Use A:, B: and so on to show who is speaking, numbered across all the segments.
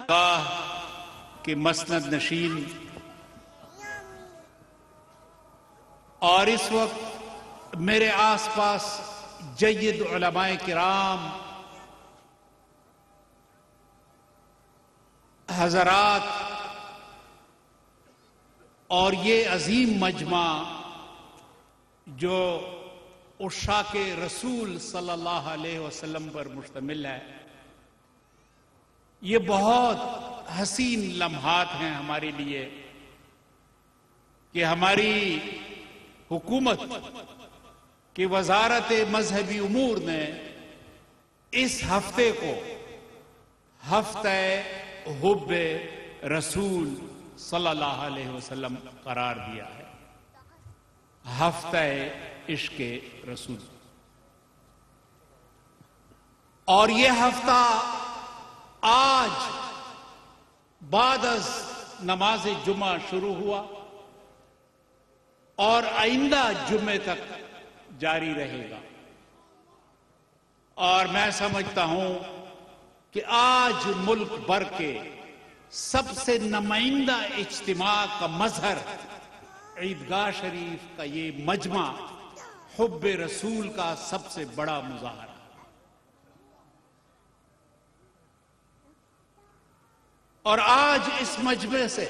A: کے مسند نشین اور اس وقت میرے آس پاس جید علماء کرام حضرات اور یہ عظیم مجمع جو عشاق رسول صلی اللہ علیہ وسلم پر مشتمل ہے، یہ بہت حسین لمحات ہیں ہمارے لیے کہ ہماری حکومت کی وزارت مذہبی امور نے اس ہفتے کو ہفتہ حب رسول صلی اللہ علیہ وسلم قرار دیا ہے، ہفتہ عشق رسول۔ اور یہ ہفتہ آج بعد از نماز جمعہ شروع ہوا اور آئندہ جمعے تک جاری رہے گا، اور میں سمجھتا ہوں کہ آج ملک بھر کے سب سے نمائندہ اجتماع کا مظہر عیدگاہ شریف کا یہ مجمع حب رسول کا سب سے بڑا مظاہرہ۔ اور آج اس مجمع سے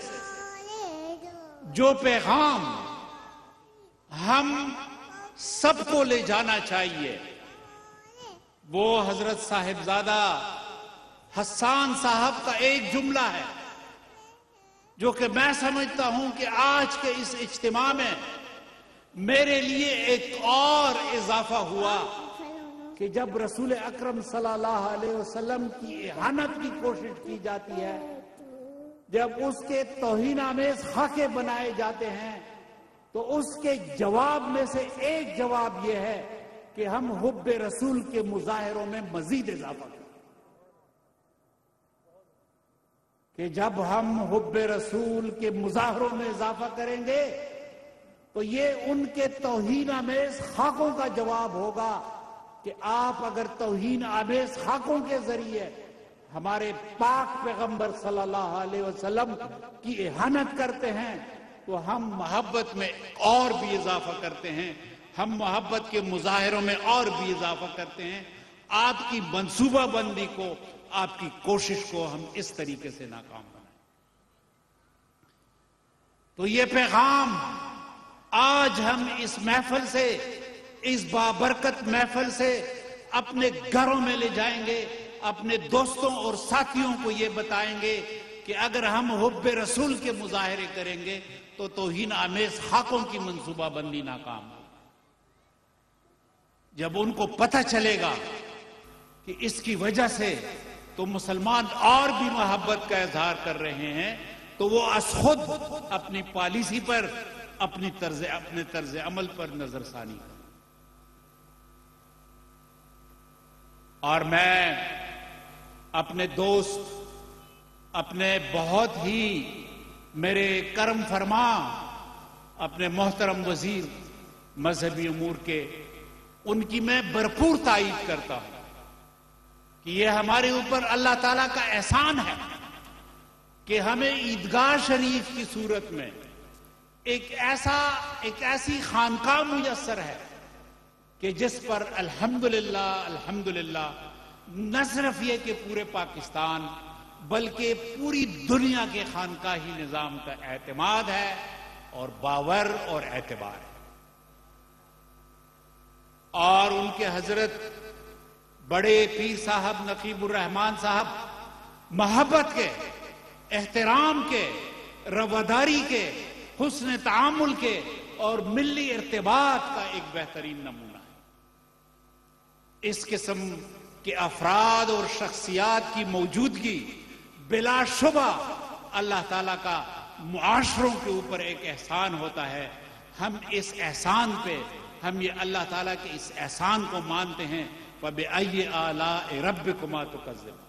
A: جو پیغام ہم سب کو لے جانا چاہیے وہ حضرت صاحبزادہ حسان صاحب کا ایک جملہ ہے جو کہ میں سمجھتا ہوں کہ آج کے اس اجتماع میں میرے لیے ایک اور اضافہ ہوا کہ جب رسول اکرم صلی اللہ علیہ وسلم کی اہانت کی کوشش کی جاتی ہے، جب اس کے توہین آمیز خاکے بنائے جاتے ہیں، تو اس کے جواب میں سے ایک جواب یہ ہے کہ ہم حب رسول کے مظاہروں میں مزید اضافہ کریں، کہ جب ہم حب رسول کے مظاہروں میں اضافہ کریں گے تو یہ ان کے توہین آمیز خاکوں کا جواب ہوگا کہ آپ اگر توہین آمیز خاکوں کے ذریعے ہمارے پاک پیغمبر صلی اللہ علیہ وسلم کی اہانت کرتے ہیں تو ہم محبت میں اور بھی اضافہ کرتے ہیں، ہم محبت کے مظاہروں میں اور بھی اضافہ کرتے ہیں۔ آپ کی منصوبہ بندی کو، آپ کی کوشش کو ہم اس طریقے سے ناکام بنائیں۔ تو یہ پیغام آج ہم اس محفل سے، اس بابرکت محفل سے اپنے گھروں میں لے جائیں گے، اپنے دوستوں اور ساتھیوں کو یہ بتائیں گے کہ اگر ہم حب رسول کے مظاہرے کریں گے تو توہین آمیز خاکوں کی منصوبہ بندی ناکام ہو۔ جب ان کو پتہ چلے گا کہ اس کی وجہ سے تو مسلمان اور بھی محبت کا اظہار کر رہے ہیں، تو وہ از خود اپنی پالیسی پر، اپنے طرز عمل پر نظر ثانی کریں۔ اور میں اپنے دوست، اپنے بہت ہی میرے کرم فرما اپنے محترم وزیر مذہبی امور کے، ان کی میں بھرپور تائید کرتا ہوں کہ یہ ہمارے اوپر اللہ تعالیٰ کا احسان ہے کہ ہمیں عیدگاہ شریف کی صورت میں ایک ایسی خانقاہ میسر ہے کہ جس پر الحمدللہ نہ صرف یہ کہ پورے پاکستان بلکہ پوری دنیا کے خانقاہی نظام کا اعتماد ہے اور باور اور اعتبار ہے۔ اور ان کے حضرت بڑے پیر صاحب نقیب الرحمان صاحب محبت کے، احترام کے، رواداری کے، حسن تعامل کے اور ملی ارتباط کا ایک بہترین نمونہ ہے۔ اس قسم کے افراد اور شخصیات کی موجودگی بلا شبہ اللہ تعالیٰ کا معاشروں کے اوپر ایک احسان ہوتا ہے۔ ہم اس احسان پہ، ہم یہ اللہ تعالیٰ کے اس احسان کو مانتے ہیں۔ فَبِأَيِّ آلَاءِ رَبِّكُمَا تُكَذِّبُونَ۔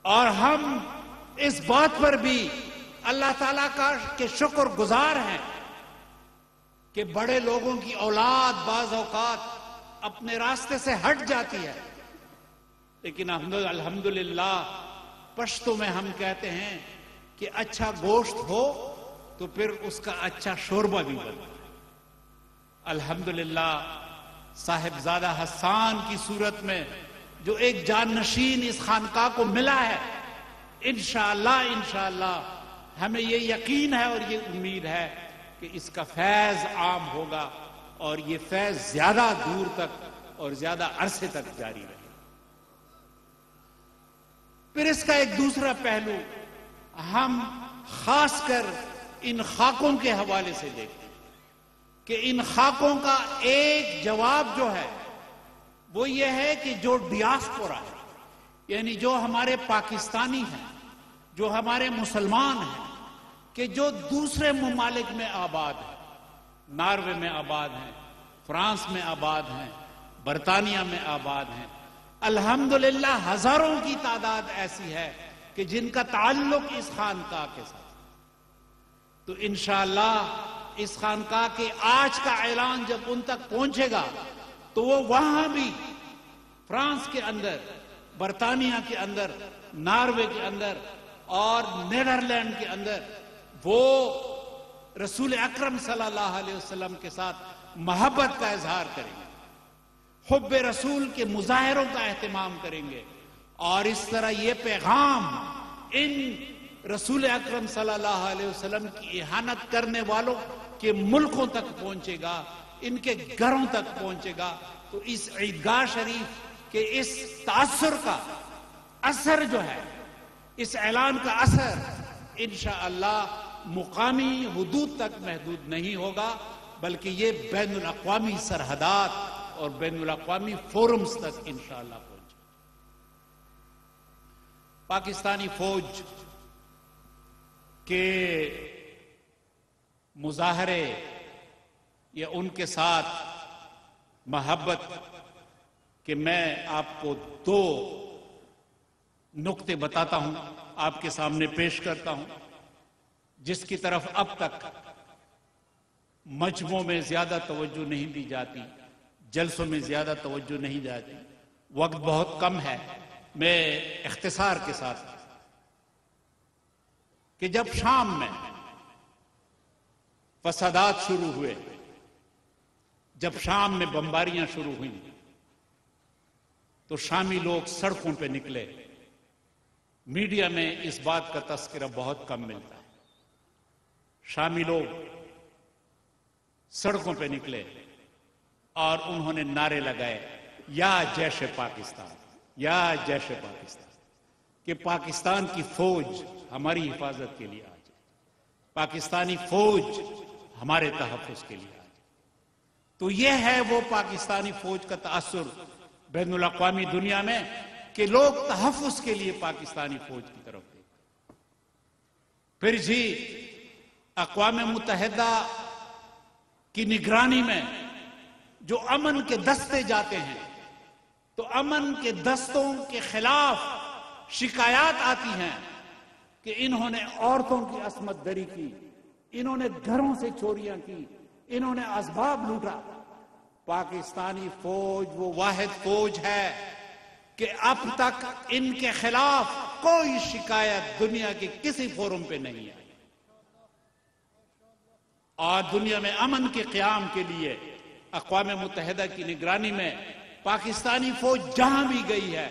A: اور ہم اس بات پر بھی اللہ تعالیٰ کے شکر گزار ہیں کہ بڑے لوگوں کی اولاد بعض اوقات اپنے راستے سے ہٹ جاتی ہے، لیکن الحمدللہ پشتو میں ہم کہتے ہیں کہ اچھا گوشت ہو تو پھر اس کا اچھا شوربہ بھی بنے. الحمدللہ صاحبزادہ حسان کی صورت میں جو ایک جانشین اس خانقاہ کو ملا ہے، انشاءاللہ ہمیں یہ یقین ہے اور یہ امید ہے کہ اس کا فیض عام ہوگا اور یہ فیض زیادہ دور تک اور زیادہ عرصے تک جاری رہے. پھر اس کا ایک دوسرا پہلو ہم خاص کر ان خاکوں کے حوالے سے دیکھتے ہیں کہ ان خاکوں کا ایک جواب جو ہے وہ یہ ہے کہ جو ڈیاسپورا ہے، یعنی جو ہمارے پاکستانی ہیں، جو ہمارے مسلمان ہیں، کہ جو دوسرے ممالک میں آباد ہیں، ناروے میں آباد ہیں، فرانس میں آباد ہیں، برطانیہ میں آباد ہیں، الحمدللہ ہزاروں کی تعداد ایسی ہے کہ جن کا تعلق اس خانقاہ کے ساتھ. تو انشاءاللہ اس خانقاہ کے آج کا اعلان جب ان تک پہنچے گا تو وہ وہاں بھی فرانس کے اندر، برطانیہ کے اندر، ناروے کے اندر اور نیدرلینڈ کے اندر وہ رسول اکرم صلی اللہ علیہ وسلم کے ساتھ محبت کا اظہار کریں گے، حب رسول کے مظاہروں کا اہتمام کریں گے، اور اس طرح یہ پیغام ان رسول اکرم صلی اللہ علیہ وسلم کی اہانت کرنے والوں کے ملکوں تک پہنچے گا، ان کے گھروں تک پہنچے گا. تو اس عیدگاہ شریف کے اس تاثر کا اثر جو ہے، اس اعلان کا اثر انشاءاللہ مقامی حدود تک محدود نہیں ہوگا، بلکہ یہ بین الاقوامی سرحدات اور بین الاقوامی فورمز تک انشاءاللہ پہنچے. پاکستانی فوج کے مظاہرے یا ان کے ساتھ محبت کہ میں آپ کو دو نکتے بتاتا ہوں، آپ کے سامنے پیش کرتا ہوں، جس کی طرف اب تک مجمعوں میں زیادہ توجہ نہیں دی جاتی، جلسوں میں زیادہ توجہ نہیں جاتی، وقت بہت کم ہے. میں اختصار کے ساتھ کہ جب شام میں فسادات شروع ہوئے، جب شام میں بمباریاں شروع ہوئیں تو شامی لوگ سڑکوں پہ نکلے. میڈیا میں اس بات کا تذکرہ بہت کم ملتا ہے. شامی لوگ سڑکوں پہ نکلے اور انہوں نے نعرے لگائے، یا جیش پاکستان، یا جیش پاکستان، کہ پاکستان کی فوج ہماری حفاظت کے لیے آ جائے، پاکستانی فوج ہمارے تحفظ کے لیے آ جائے. تو یہ ہے وہ پاکستانی فوج کا تاثر بین الاقوامی دنیا میں کہ لوگ تحفظ کے لیے پاکستانی فوج کی طرف دیکھتے. پھر جی اقوام متحدہ کی نگرانی میں جو امن کے دستے جاتے ہیں تو امن کے دستوں کے خلاف شکایات آتی ہیں کہ انہوں نے عورتوں کی عصمت دری کی، انہوں نے گھروں سے چوریاں کی، انہوں نے اسباب لوٹا. پاکستانی فوج وہ واحد فوج ہے کہ اب تک ان کے خلاف کوئی شکایت دنیا کے کسی فورم پہ نہیں آئی. اور دنیا میں امن کے قیام کے لیے اقوام متحدہ کی نگرانی میں پاکستانی فوج جہاں بھی گئی ہے،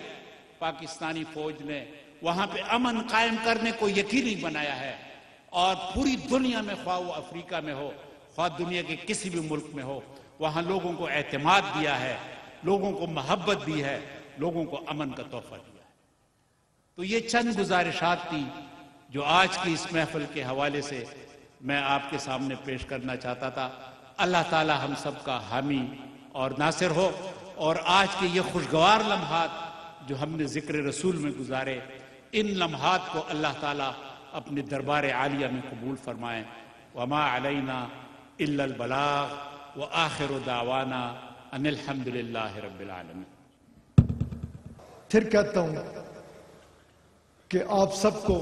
A: پاکستانی فوج نے وہاں پہ امن قائم کرنے کو یقینی بنایا ہے. اور پوری دنیا میں، خواہ وہ افریقہ میں ہو، خواہ دنیا کے کسی بھی ملک میں ہو، وہاں لوگوں کو اعتماد دیا ہے، لوگوں کو محبت دی ہے، لوگوں کو امن کا تحفہ دیا ہے. تو یہ چند گزارشات تھی جو آج کی اس محفل کے حوالے سے میں آپ کے سامنے پیش کرنا چاہتا تھا. اللہ تعالی ہم سب کا حامی اور ناصر ہو، اور آج کے یہ خوشگوار لمحات جو ہم نے ذکر رسول میں گزارے، ان لمحات کو اللہ تعالی اپنے دربار عالیہ میں قبول فرمائیں. وما علینا الا البلاغ وآخر دعوانا ان الحمد للہ رب العالمین.
B: پھر کہتا ہوں کہ آپ سب کو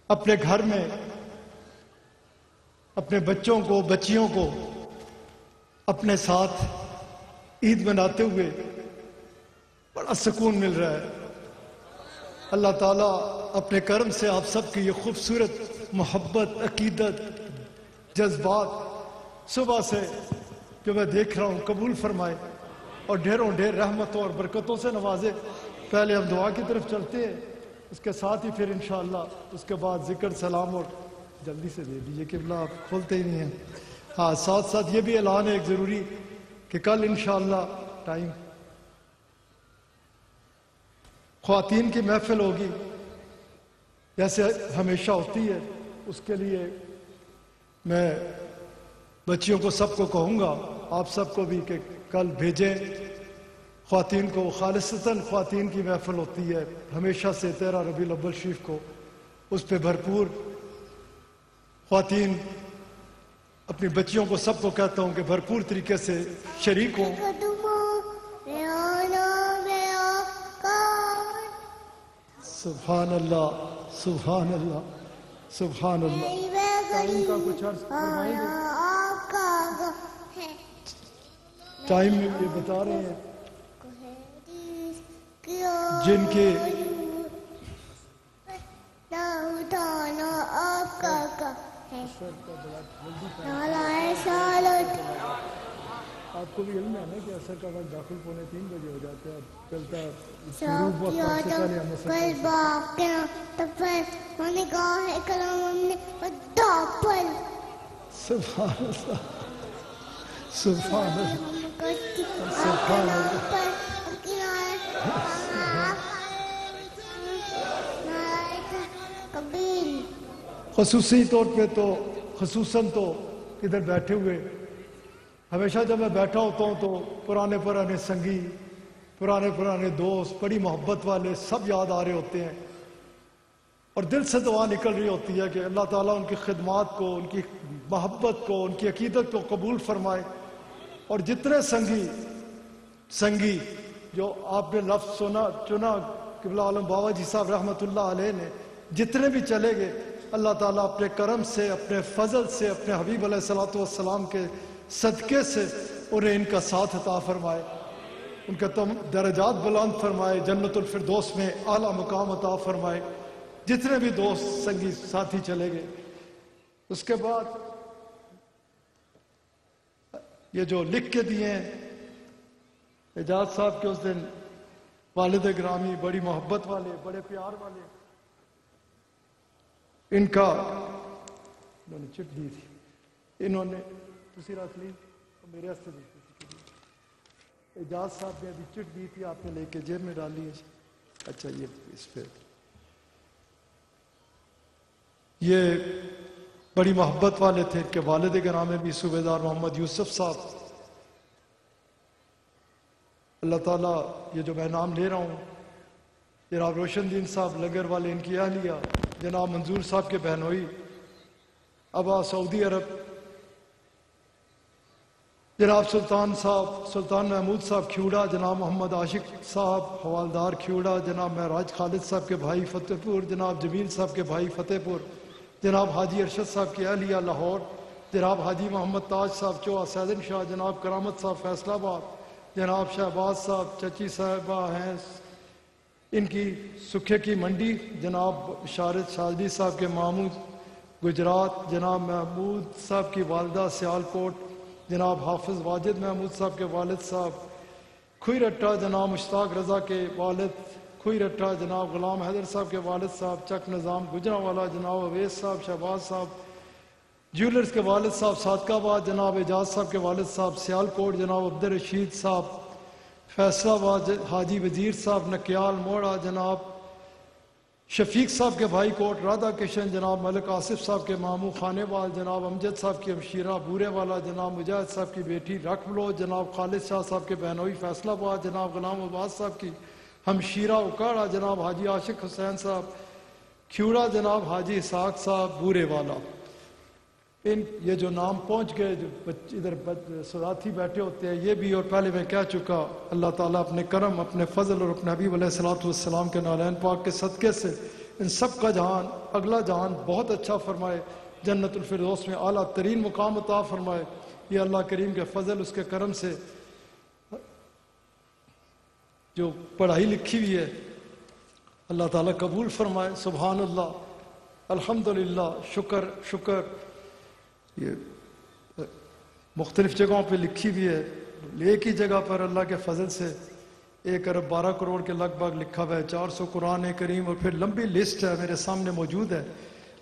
B: اپنے گھر میں اپنے بچوں کو، بچیوں کو اپنے ساتھ عید مناتے ہوئے بڑا سکون مل رہا ہے۔ اللہ تعالیٰ اپنے کرم سے آپ سب کی یہ خوبصورت محبت، عقیدت، جذبات صبح سے جو میں دیکھ رہا ہوں قبول فرمائے اور ڈھیروں ڈھیر رحمتوں اور برکتوں سے نوازے۔ پہلے ہم دعا کی طرف چلتے ہیں، اس کے ساتھ ہی پھر انشاءاللہ اس کے بعد ذکر سلام، اور جلدی سے دے دیجئے قبلہ، آپ کھولتے ہی نہیں ہیں۔ ہاں، ساتھ ساتھ یہ بھی اعلان ہے ایک ضروری کہ کل انشاءاللہ ٹائم خواتین کی محفل ہوگی جیسے ہمیشہ ہوتی ہے۔ اس کے لیے میں بچیوں کو سب کو کہوں گا، آپ سب کو بھی، کہ کل بھیجیں خواتین کو۔ خالصتاً خواتین کی محفل ہوتی ہے ہمیشہ سے 13 ربیع الاول شریف کو، اس پہ بھرپور خواتین اپنی بچیوں کو سب کو کہتا ہوں کہ بھرپور طریقے سے شریک ہوں۔ سبحان اللہ، سبحان اللہ، سبحان اللہ۔ ٹائم کا کچھ عرض فرمائیں گے؟ ٹائم میں یہ بتا رہے ہیں جن کے آپ کو بھی علم ہے نا کہ اثر کا وقت داخل 2:45 بجے ہو جاتا ہے، چلتا ہے شروع وقت سے پہلے ہم سبحان اللہ، سبحان اللہ، سبحان اللہ۔ خصوصی طور پہ تو خصوصاً تو ادھر بیٹھے ہوئے ہمیشہ جب میں بیٹھا ہوتا ہوں تو پرانے سنگی، پرانے دوست، بڑی محبت والے سب یاد آ رہے ہوتے ہیں، اور دل سے دعا نکل رہی ہوتی ہے کہ اللہ تعالیٰ ان کی خدمات کو، ان کی محبت کو، ان کی عقیدت کو قبول فرمائے، اور جتنے سنگی جو آپ نے لفظ چنا قبلہ عالم بابا جی صاحب رحمۃ اللہ علیہ نے، جتنے بھی چلے گئے، اللہ تعالیٰ اپنے کرم سے، اپنے فضل سے، اپنے حبیب علیہ الصلوۃ والسلام کے صدقے سے انہیں ان کا ساتھ عطا فرمائے، ان کا درجات بلند فرمائے، جنت الفردوس میں اعلیٰ مقام عطا فرمائے، جتنے بھی دوست سنگی ساتھی چلے گئے۔ اس کے بعد یہ جو لکھ کے دیے ہیں اعجاز صاحب کے، اس دن والد گرامی بڑی محبت والے، بڑے پیار والے، ان کا انہوں نے چٹ دی تھی، انہوں نے اسی رکھ لی میرے ہاتھ سے بھی اعجاز صاحب نے ابھی چٹ دی تھی، آپ نے لے کے جیب میں ڈالی ہے۔ اچھا، یہ اس پہ یہ بڑی محبت والے تھے کہ والد گرامی بھی صوبیدار محمد یوسف صاحب، اللہ تعالیٰ یہ جو میں نام لے رہا ہوں، جناب روشن دین صاحب لنگر والے، ان کی اہلیہ جناب منظور صاحب کے بہنوئی ابا سعودی عرب، جناب سلطان محمود صاحب کھیوڑا، جناب محمد عاشق صاحب حوالدار کھیوڑا، جناب معراج خالد صاحب کے بھائی فتح پور، جناب جمیل صاحب کے بھائی فتح پور، جناب حاجی ارشد صاحب کی اہلیہ لاہور، جناب حاجی محمد تاج صاحب چوہا سیدن شاہ، جناب کرامت صاحب فیصل آباد، جناب شہباز صاحب چچی صاحبہ ہیں ان کی سکھے کی منڈی، جناب شارد شاہدی صاحب کے ماموں گجرات، جناب محمود صاحب کی والدہ سیالکوٹ، جناب حافظ واجد محمود صاحب کے والد صاحب کھوئی رٹا، جناب مشتاق رضا کے والد کھوئی رٹا، جناب غلام حیدر صاحب کے والد صاحب چک نظام گجرانوالا، جناب اویس صاحب شہباز صاحب جیولرز کے والد صاحب صادق آباد، جناب اعجاز صاحب کے والد صاحب سیالکوٹ، جناب عبدالرشید صاحب فیصل آباد، حاجی وزیر صاحب نکیال موڑا، جناب شفیق صاحب کے بھائی کوٹ رادھا کشن، جناب ملک آصف صاحب کے ماموں خانے وال، جناب امجد صاحب کی ہمشیرہ بورے والا، جناب مجاہد صاحب کی بیٹی رکھ بلو، جناب خالد شاہ صاحب کے بہنوئی فیصل آباد، جناب غلام عباس صاحب کی ہمشیرہ اکاڑا، جناب حاجی عاشق حسین صاحب کھیوڑا، جناب حاجی اسحاق صاحب بورے والا۔ یہ جو نام پہنچ گئے، جو ادھر ساتھی بیٹھے ہوتے ہیں، یہ بھی، اور پہلے میں کہہ چکا، اللہ تعالیٰ اپنے کرم، اپنے فضل اور اپنے حبیب علیہ الصلوۃ والسلام کے نالین پاک کے صدقے سے ان سب کا جہان، اگلا جہان بہت اچھا فرمائے، جنت الفردوس میں اعلیٰ ترین مقام عطا فرمائے۔ یہ اللہ کریم کے فضل، اس کے کرم سے جو پڑھائی لکھی ہوئی ہے اللہ تعالیٰ قبول فرمائے. سبحان اللہ، الحمدللہ، شکر. یہ مختلف جگہوں پہ لکھی ہوئی ہے. ایک ہی جگہ پر اللہ کے فضل سے 1 ارب 12 کروڑ کے لگ بھگ لکھا ہوا ہے. 400 قرآن کریم اور پھر لمبی لسٹ ہے میرے سامنے موجود ہے.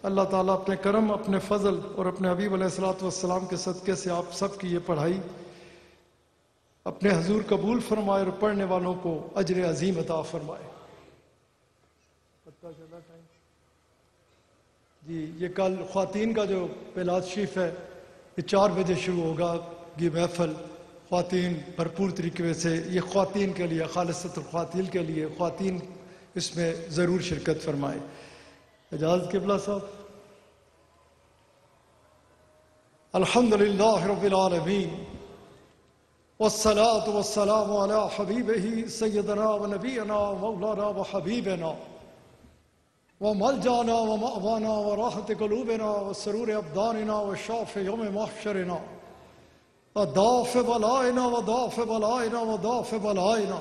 B: اللہ تعالیٰ اپنے کرم، اپنے فضل اور اپنے حبیب علیہ الصلوۃ والسلام کے صدقے سے آپ سب کی یہ پڑھائی اپنے حضور قبول فرمائے اور پڑھنے والوں کو اجر عظیم عطا فرمائے. جی یہ کل خواتین کا جو میلاد شریف ہے یہ 4 بجے شروع ہوگا. یہ محفل خواتین بھرپور طریقے سے، یہ خواتین کے لیے، خالصۃ الخواتین کے لیے، خواتین اس میں ضرور شرکت فرمائے. اجازت قبلہ صاحب. الحمدللہ رب العالمین والصلاة والسلام علی حبیبہ سیدنا و نبینا و مولانا و حبیبنا و ملجانا و مأوانا و راحت قلوبنا و سرور ابداننا و شاف یوم محشرنا و دافع بلائنا و دافع بلائنا و دافع بلائنا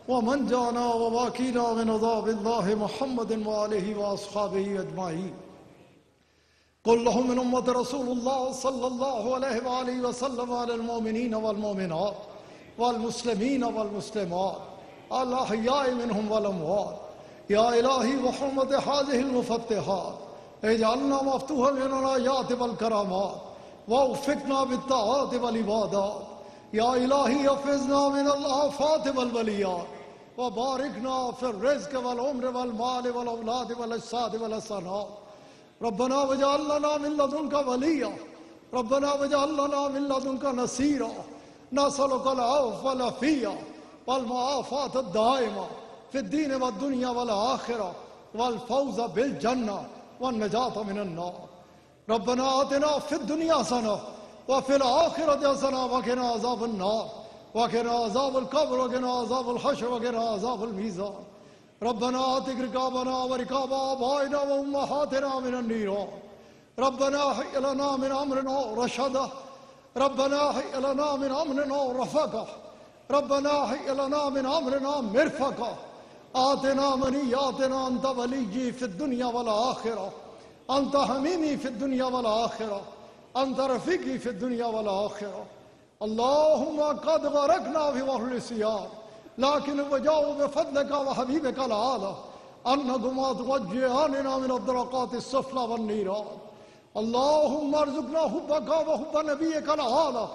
B: و منجانا و واقینا من عذاب اللہ محمد و آلہ و اصحابہ اجمعین. كلهم من أمة رسول الله صلى الله عليه وآله وسلم على المؤمنين والمؤمنات والمسلمين والمسلمات الأحياء منهم والأموات. يا إلهي وحرمة هذه المفتحات اجعلنا مفتوحا للعنايات والكرامات ووفقنا بالطاعات والعبادات. يا إلهي احفظنا من الآفات والبليات وباركنا في الرزق والعمر والمال والأولاد والأجساد والحسنات. ربنا واجعل لنا من لدنك وليا ربنا واجعل لنا من لدنك نصيرا. نسألك العفو والعافية والمعافاة الدائمة في الدين والدنيا والآخرة والفوز بالجنة والنجاة من النار. ربنا آتنا في الدنيا حسنة وفي الآخرة حسنة وقنا عذاب النار وقنا عذاب القبر وقنا عذاب الحشر وقنا عذاب الميزان. ربنا آتك رقابنا ورقاب آبائنا وأمهاتنا من النيران. ربنا هيئ لنا من أمرنا رشدا. ربنا هيئ لنا من أمرنا رفقا. ربنا هيئ لنا من أمرنا مرفقا. آتنا منياتنا أنت وليي في الدنيا والآخرة. أنت حميمي في الدنيا والآخرة. أنت رفيقي في الدنيا والآخرة. اللهم قد غرقنا في بحر السيار لكن وجاءوا بفضلك وحبيبك الأعلى أنكما توجهاننا من الدركات السفلى والنيران. اللهم ارزقنا حبك وحب نبيك الأعلى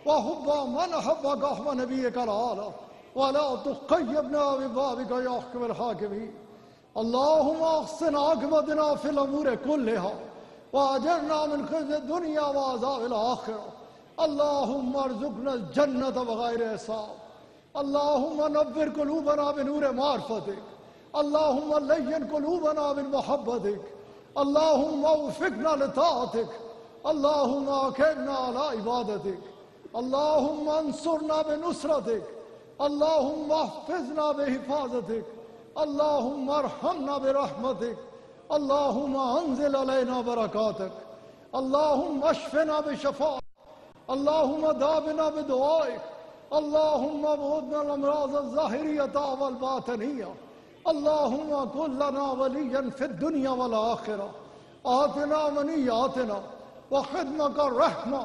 B: وحب من حبك وحب نبيك الأعلى ولا تخيبنا ببابك يا أحكم الحاكمين. اللهم أحسن عاقبتنا في الأمور كلها وأجرنا من خزي الدنيا وعذاب الآخرة. اللهم ارزقنا الجنة بغير حساب. اللهم نور قلوبنا بنور معرفتك. اللهم لين قلوبنا بمحبتك. اللهم وفقنا لطاعتك. اللهم أكرمنا على عبادتك. اللهم انصرنا بنصرتك. اللهم احفظنا بحفاظتك. اللهم ارحمنا برحمتك. اللهم انزل علينا بركاتك. اللهم اشفنا بشفاعتك. اللهم داونا بدعائك. اللهم ابعدنا الامراض الظاهرية والباطنية. اللهم كن لنا وليا في الدنيا والآخرة. آتنا منياتنا وخدمك الرحمة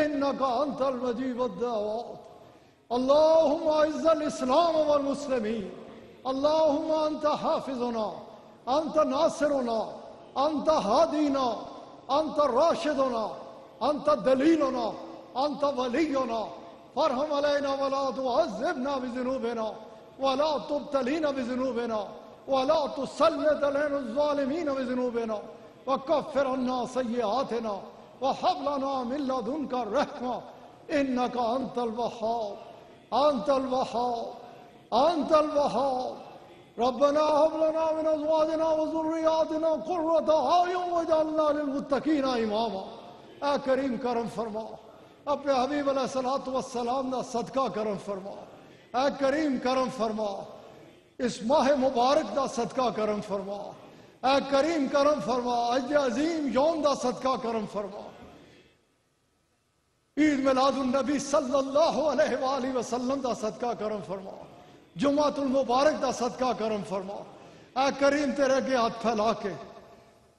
B: إنك أنت المجيب الدعوات. اللهم أعز الإسلام والمسلمين. اللهم أنت حافظنا، أنت ناصرنا، أنت هادينا، أنت راشدنا، أنت دليلنا، أنت ولينا. فارحم علينا ولا تعذبنا بذنوبنا ولا تبتلينا بذنوبنا ولا تسلط علينا الظالمين بذنوبنا وكفر عنا سيئاتنا وهب لنا من لدنك الرحمة إنك أنت الوهاب. أنت الوهاب. أنت الوهاب. ربنا هب لنا من أزواجنا وذرياتنا قرة أعين واجعلنا للمتقين إماما. اے کریم کرم فرما، اپنے حبیب علیہ الصلوۃ والسلام دا صدقہ کرم فرما. اے کریم کرم فرما، اس ماہ مبارک دا صدقہ کرم فرما. اے کریم کرم فرما، اج عظیم یوم دا صدقہ کرم فرما. عید میلاد النبی صلی اللہ علیہ وآلہ وسلم دا صدقہ کرم فرما. جمعۃ المبارک دا صدقہ کرم فرما۔ اے کریم تیرے اگے ہاتھ پھیلا کے،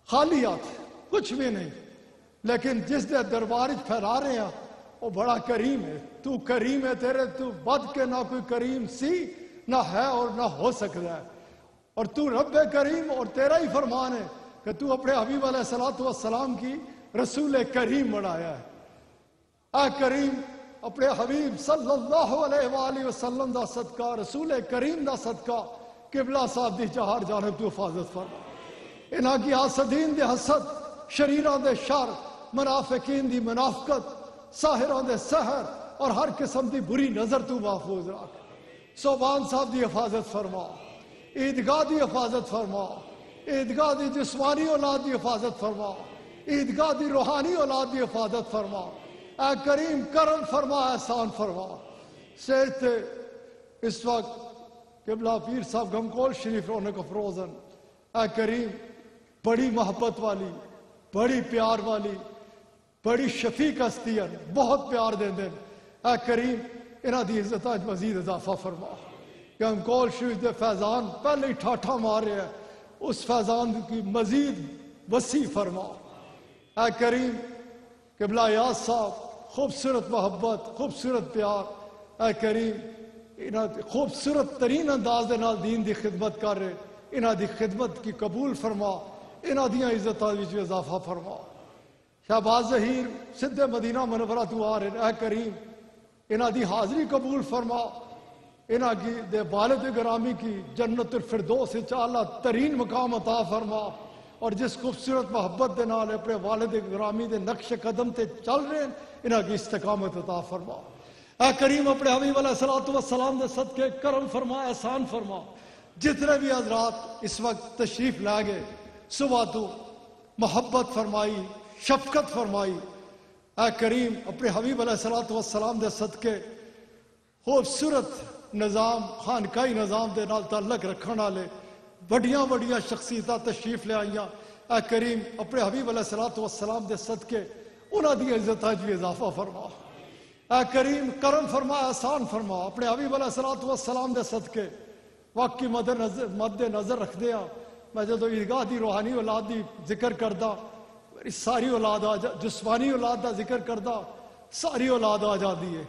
B: خالی ہاتھ کچھ بھی نہیں، لیکن جس دے دربار وچ پھیلا رہے ہیں وہ بڑا کریم ہے۔ تو کریم ہے، تیرے تو بد کے نہ کوئی کریم سی نہ ہے اور نہ ہو سکتا ہے، اور تو رب کریم، اور تیرا ہی فرمان ہے کہ تو اپنے حبیب علیہ الصلوۃ والسلام کی رسول کریم بنایا ہے۔ اے کریم اپنے حبیب صلی اللہ علیہ وآلہ وسلم دا صدقہ، رسول کریم دا صدقہ، قبلہ صاحب دی چہار جانب تو حفاظت فرما۔ انہاں کی حاسدین دے حسد، شریراں دے شر، منافقین دی منافقت، ساحراں دے سحر اور ہر قسم دی بری نظر تو محفوظ رکھ۔ صوبان صاحب دی حفاظت فرما، عیدگاہ دی حفاظت فرما، عیدگاہ دی جسمانی اولاد دی حفاظت فرما، عیدگاہ دی روحانی اولاد دی حفاظت فرما۔ اے کریم کرم فرما، احسان فرما۔ سیج تے اس وقت قبلہ پیر صاحب گمکول شریف رونق افروزن، اے کریم بڑی محبت والی، بڑی پیار والی، بڑی شفیق ہستی ہے، بہت پیار دیں دیں۔ اے کریم انہاں دی عزت آج مزید اضافہ فرما۔ گمکول شریف دے فیضان پہلے ہی ٹھاٹھا مار رہے ہیں، اس فیضان کی مزید وسیع فرما۔ اے کریم قبلہ یاز صاحب خوبصورت محبت، خوبصورت پیار، اے کریم انہاں خوبصورت ترین انداز دے نال دین دی خدمت کر رہے، انہاں دی خدمت کی قبول فرما، انہاں دیاں عزتاں وچ اضافہ فرما۔ شہباز ظہیر سدھے مدینہ منورہ تو آ رہے، اے کریم انہاں دی حاضری قبول فرما، انہاں کی دے والد گرامی کی جنت الفردوس وچ اعلیٰ ترین مقام عطا فرما، اور جس خوبصورت محبت دے نال اپنے والد گرامی دے نقش قدم تے چل رہے ہیں انہاں کی استقامت عطا فرما۔ اے کریم اپنے حبیب علیہ الصلوۃ والسلام دے صدقے کرم فرما، احسان فرما۔ جتنے بھی حضرات اس وقت تشریف لائے گئے صبح تو محبت فرمائی، شفقت فرمائی، اے کریم اپنے حبیب علیہ الصلوۃ والسلام دے صدقے خوبصورت نظام، خانقاہی نظام دے نال تعلق رکھن والے بڑیاں بڑیاں شخصیتاں تشریف لے آئیاں، اے کریم اپنے حبیب علیہ الصلوۃ والسلام دے صدقے انہاں دی عزت وچ بھی اضافہ فرما۔ اے کریم کرم فرما، احسان فرما۔ اپنے حبیب علیہ الصلوۃ والسلام دے صدقے واقعی مد نظر رکھ دیا، میں جدو عیدگاہ دی روحانی اولاد دی ذکر کردہ میری ساری اولاد آ جا، جسمانی اولاد دا ذکر کردہ ساری اولاد آ جاتی ہے۔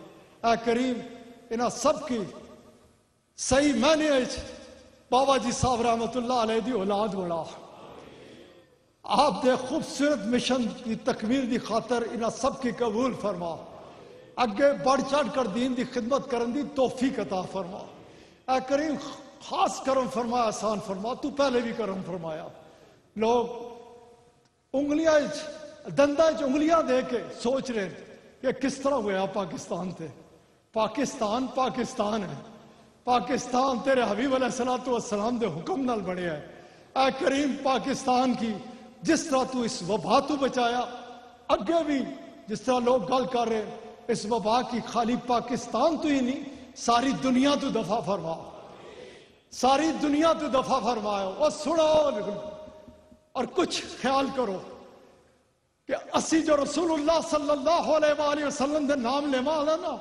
B: اے کریم انہاں سب کی صحیح معنی وچ بابا جی صاحب رحمت اللہ علیہ دی اولاد بڑا، آپ دے خوبصورت مشن کی تکمیل دی خاطر انہاں سب کی قبول فرما، اگے بڑھ چڑھ کر دین دی خدمت کرن دی توفیق عطا فرما۔ اے کریم خاص کرم فرما، احسان فرما، تو پہلے بھی کرم فرمایا۔ لوگ انگلیاں دنداں انگلیاں دے کے سوچ رہے کہ کس طرح ہوا پاکستان تے، پاکستان پاکستان ہے، پاکستان تیرے حبیب علیہ الصلوۃ والسلام دے حکم نال بنیا ہے۔ اے کریم پاکستان کی جس طرح تو اس وبا تو بچایا، اگے بھی جس طرح لوگ گل کر رہے اس وبا کی خالی پاکستان تو ہی نہیں ساری دنیا تو دفع فرما، ساری دنیا تو دفع فرماؤ۔ اور سنو اور کچھ خیال کرو کہ اسی جو رسول اللہ صلی اللہ علیہ وآلہ وسلم دے نام لے مالا نا،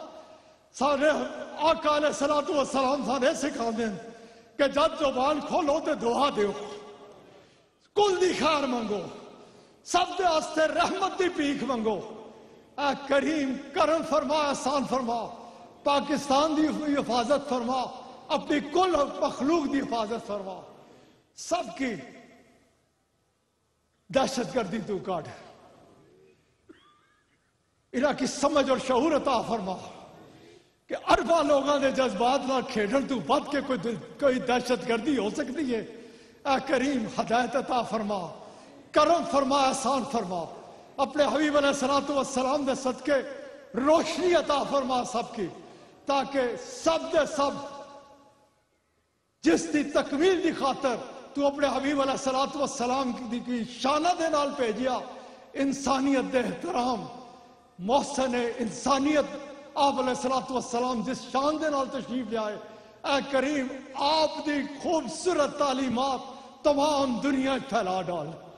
B: سارے آقا علیہ الصلوۃ والسلام سارے سکھا دیں کہ جب زبان کھولو تے دعا دیو، کل دی خیر منگو، سب دے واسطے رحمت دی پیک منگو۔ اے کریم کرم فرما، احسان فرما، پاکستان دی حفاظت فرما، اپنی کل مخلوق دی حفاظت فرما، سب کی دہشت گردی تو کاٹ، انہاں کی سمجھ اور شعور عطا فرما کہ ارباں لوگاں دے جذبات نال کھیڈن تو بد کے کوئی دہشت گردی ہو سکتی ہے۔ اے کریم ہدایت عطا فرما، کرم فرما، احسان فرما، اپنے حبیب علیہ الصلوۃ والسلام دے صدقے روشنی عطا فرما سب کی، تاکہ سب دے سب جس دی تکمیل دی خاطر تو اپنے حبیب علیہ الصلوۃ والسلام کی شانہ دے نال بھیجیا، انسانیت دے احترام، محسن انسانیت آپ علیہ الصلوۃ والسلام جس شان دے نال تشریف لے آئے، اے کریم آپ دی خوبصورت تعلیمات تمام دنیا پھیلا ڈال۔